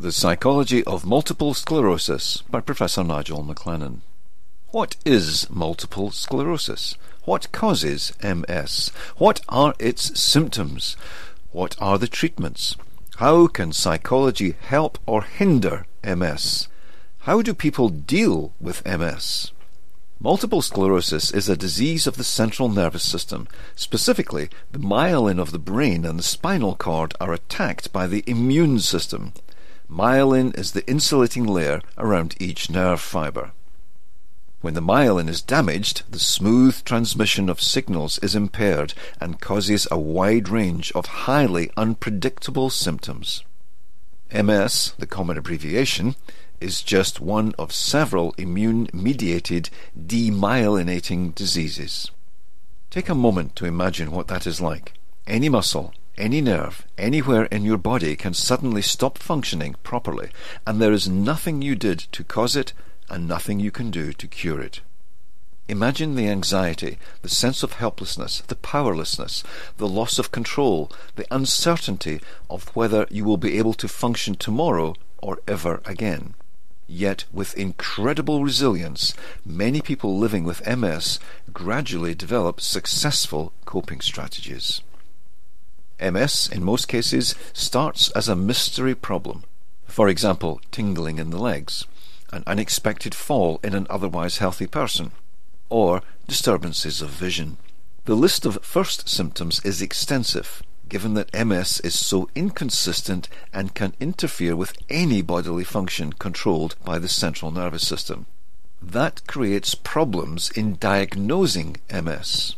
The Psychology of Multiple Sclerosis by Professor Nigel MacLennan. What is multiple sclerosis? What causes MS? What are its symptoms? What are the treatments? How can psychology help or hinder MS? How do people deal with MS? Multiple sclerosis is a disease of the central nervous system. Specifically, the myelin of the brain and the spinal cord are attacked by the immune system. Myelin is the insulating layer around each nerve fibre. When the myelin is damaged, the smooth transmission of signals is impaired and causes a wide range of highly unpredictable symptoms. MS, the common abbreviation, is just one of several immune-mediated demyelinating diseases. Take a moment to imagine what that is like. Any muscle, any nerve, anywhere in your body can suddenly stop functioning properly, and there is nothing you did to cause it and nothing you can do to cure it. Imagine the anxiety, the sense of helplessness, the powerlessness, the loss of control, the uncertainty of whether you will be able to function tomorrow or ever again. Yet, with incredible resilience, many people living with MS gradually develop successful coping strategies. MS, in most cases, starts as a mystery problem. For example, tingling in the legs, an unexpected fall in an otherwise healthy person, or disturbances of vision. The list of first symptoms is extensive, given that MS is so inconsistent and can interfere with any bodily function controlled by the central nervous system. That creates problems in diagnosing MS.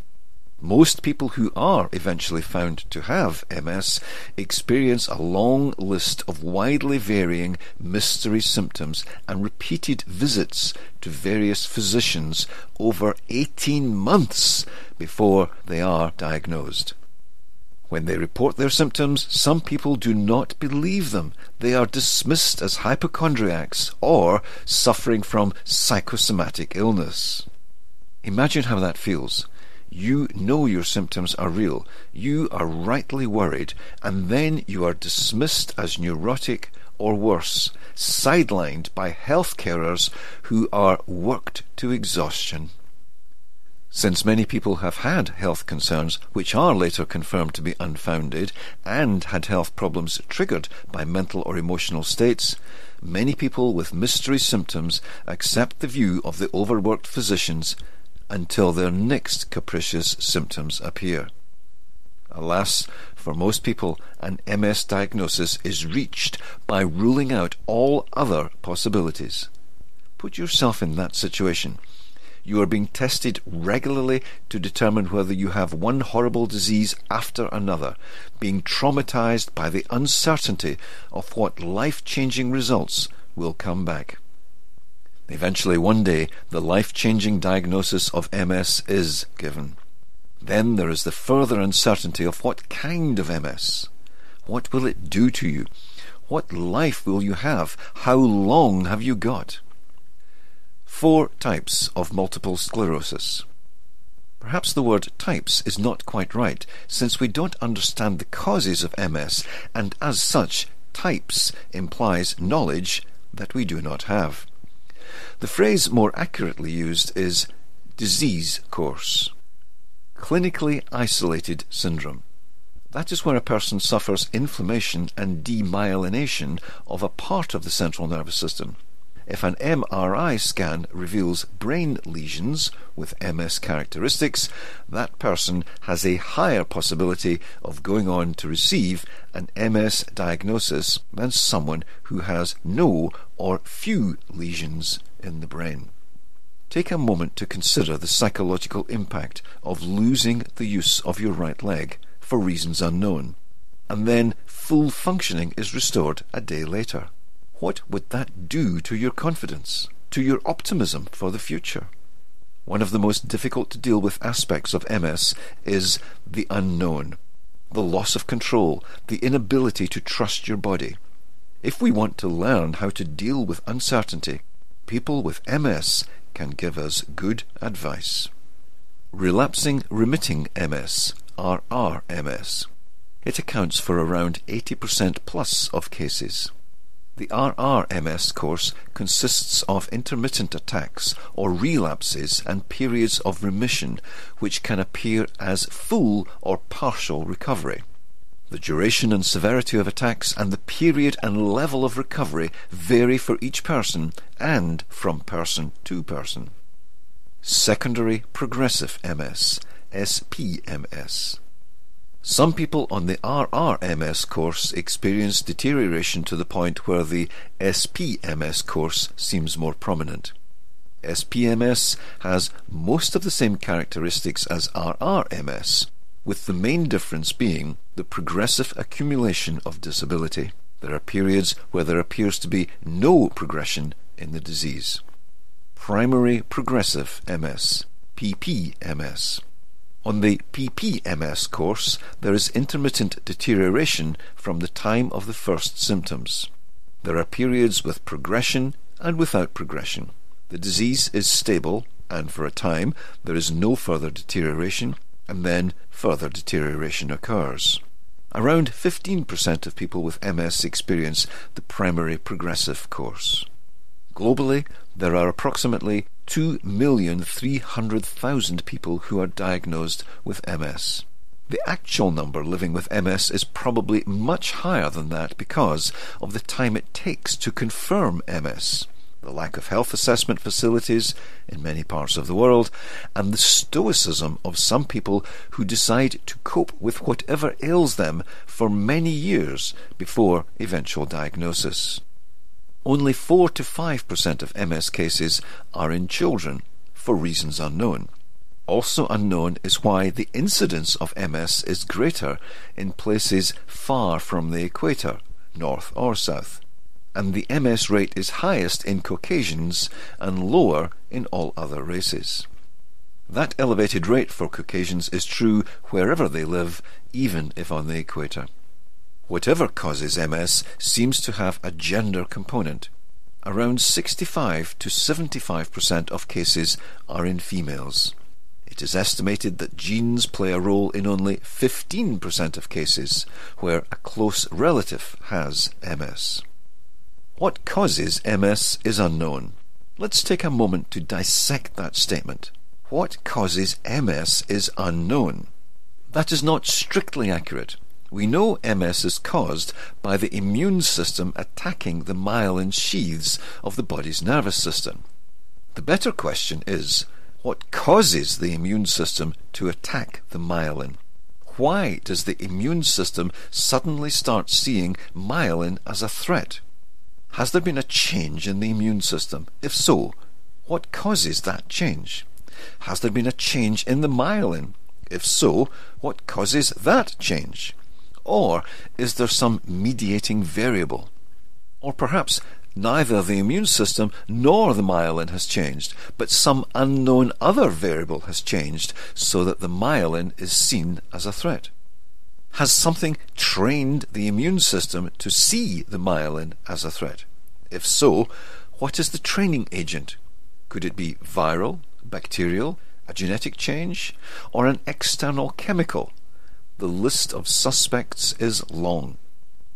Most people who are eventually found to have MS experience a long list of widely varying mystery symptoms and repeated visits to various physicians over 18 months before they are diagnosed. When they report their symptoms, some people do not believe them. They are dismissed as hypochondriacs or suffering from psychosomatic illness. Imagine how that feels. You know your symptoms are real, you are rightly worried, and then you are dismissed as neurotic or worse, sidelined by health carers who are worked to exhaustion. Since many people have had health concerns which are later confirmed to be unfounded and had health problems triggered by mental or emotional states, many people with mystery symptoms accept the view of the overworked physicians until their next capricious symptoms appear. Alas, for most people, an MS diagnosis is reached by ruling out all other possibilities. Put yourself in that situation. You are being tested regularly to determine whether you have one horrible disease after another, being traumatized by the uncertainty of what life-changing results will come back. Eventually, one day, the life-changing diagnosis of MS is given. Then there is the further uncertainty of what kind of MS. What will it do to you? What life will you have? How long have you got? 4 types of multiple sclerosis. Perhaps the word types is not quite right, since we don't understand the causes of MS, and as such, types implies knowledge that we do not have. The phrase more accurately used is disease course. Clinically isolated syndrome. That is where a person suffers inflammation and demyelination of a part of the central nervous system. If an MRI scan reveals brain lesions with MS characteristics, that person has a higher possibility of going on to receive an MS diagnosis than someone who has no or few lesions in the brain. Take a moment to consider the psychological impact of losing the use of your right leg for reasons unknown, and then full functioning is restored a day later. What would that do to your confidence, to your optimism for the future? One of the most difficult to deal with aspects of MS is the unknown, the loss of control, the inability to trust your body. If we want to learn how to deal with uncertainty, people with MS can give us good advice. Relapsing Remitting Ms, RRMS. It accounts for around 80% plus of cases. The RRMS course consists of intermittent attacks or relapses and periods of remission which can appear as full or partial recovery. The duration and severity of attacks and the period and level of recovery vary for each person and from person to person. Secondary Progressive MS, SPMS. Some people on the RRMS course experience deterioration to the point where the SPMS course seems more prominent. SPMS has most of the same characteristics as RRMS, with the main difference being the progressive accumulation of disability. There are periods where there appears to be no progression in the disease. Primary Progressive MS, PPMS. On the PPMS course, there is intermittent deterioration from the time of the first symptoms. There are periods with progression and without progression. The disease is stable, and for a time there is no further deterioration, and then further deterioration occurs. Around 15% of people with MS experience the primary progressive course. Globally, there are approximately 2,300,000 people who are diagnosed with MS. The actual number living with MS is probably much higher than that because of the time it takes to confirm MS, the lack of health assessment facilities in many parts of the world, and the stoicism of some people who decide to cope with whatever ails them for many years before eventual diagnosis. Only 4 to 5% of MS cases are in children, for reasons unknown. Also unknown is why the incidence of MS is greater in places far from the equator, north or south, and the MS rate is highest in Caucasians and lower in all other races. That elevated rate for Caucasians is true wherever they live, even if on the equator. Whatever causes MS seems to have a gender component. Around 65 to 75% of cases are in females. It is estimated that genes play a role in only 15% of cases where a close relative has MS. What causes MS is unknown. Let's take a moment to dissect that statement. What causes MS is unknown. That is not strictly accurate. We know MS is caused by the immune system attacking the myelin sheaths of the body's nervous system. The better question is, what causes the immune system to attack the myelin? Why does the immune system suddenly start seeing myelin as a threat? Has there been a change in the immune system? If so, what causes that change? Has there been a change in the myelin? If so, what causes that change? Or is there some mediating variable? Or perhaps neither the immune system nor the myelin has changed, but some unknown other variable has changed so that the myelin is seen as a threat. Has something trained the immune system to see the myelin as a threat? If so, what is the training agent? Could it be viral, bacterial, a genetic change, or an external chemical? The list of suspects is long.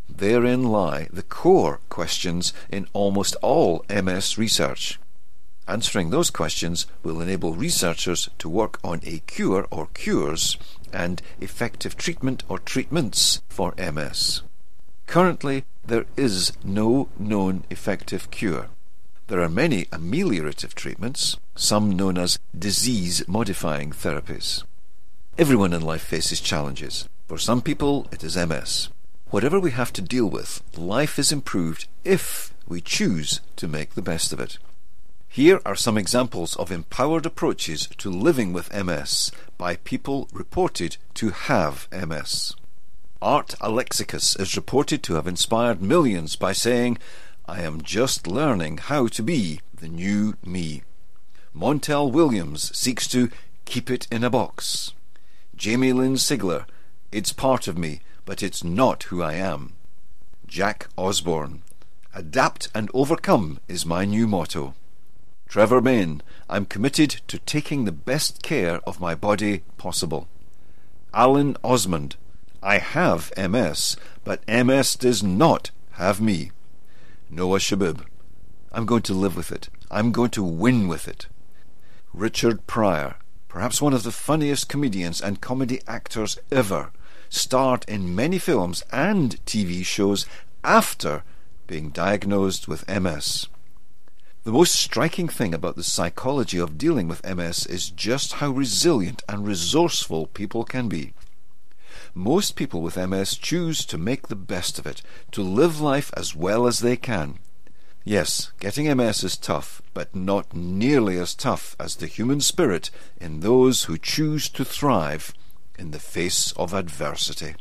Therein lie the core questions in almost all MS research. Answering those questions will enable researchers to work on a cure or cures and effective treatment or treatments for MS. Currently, there is no known effective cure. There are many ameliorative treatments, some known as disease-modifying therapies. Everyone in life faces challenges. For some people, it is MS. Whatever we have to deal with, life is improved if we choose to make the best of it. Here are some examples of empowered approaches to living with MS by people reported to have MS. Art Alexicus is reported to have inspired millions by saying, "I am just learning how to be the new me." Montel Williams seeks to keep it in a box. Jamie Lynn Sigler, "It's part of me, but it's not who I am." Jack Osborne, "Adapt and overcome is my new motto." Trevor Bain, "I'm committed to taking the best care of my body possible." Alan Osmond, "I have MS, but MS does not have me." Noah Shabib. I'm going to live with it. I'm going to win with it. Richard Pryor, perhaps one of the funniest comedians and comedy actors ever, starred in many films and TV shows after being diagnosed with MS. The most striking thing about the psychology of dealing with MS is just how resilient and resourceful people can be. Most people with MS choose to make the best of it, to live life as well as they can. Yes, getting MS is tough, but not nearly as tough as the human spirit in those who choose to thrive in the face of adversity.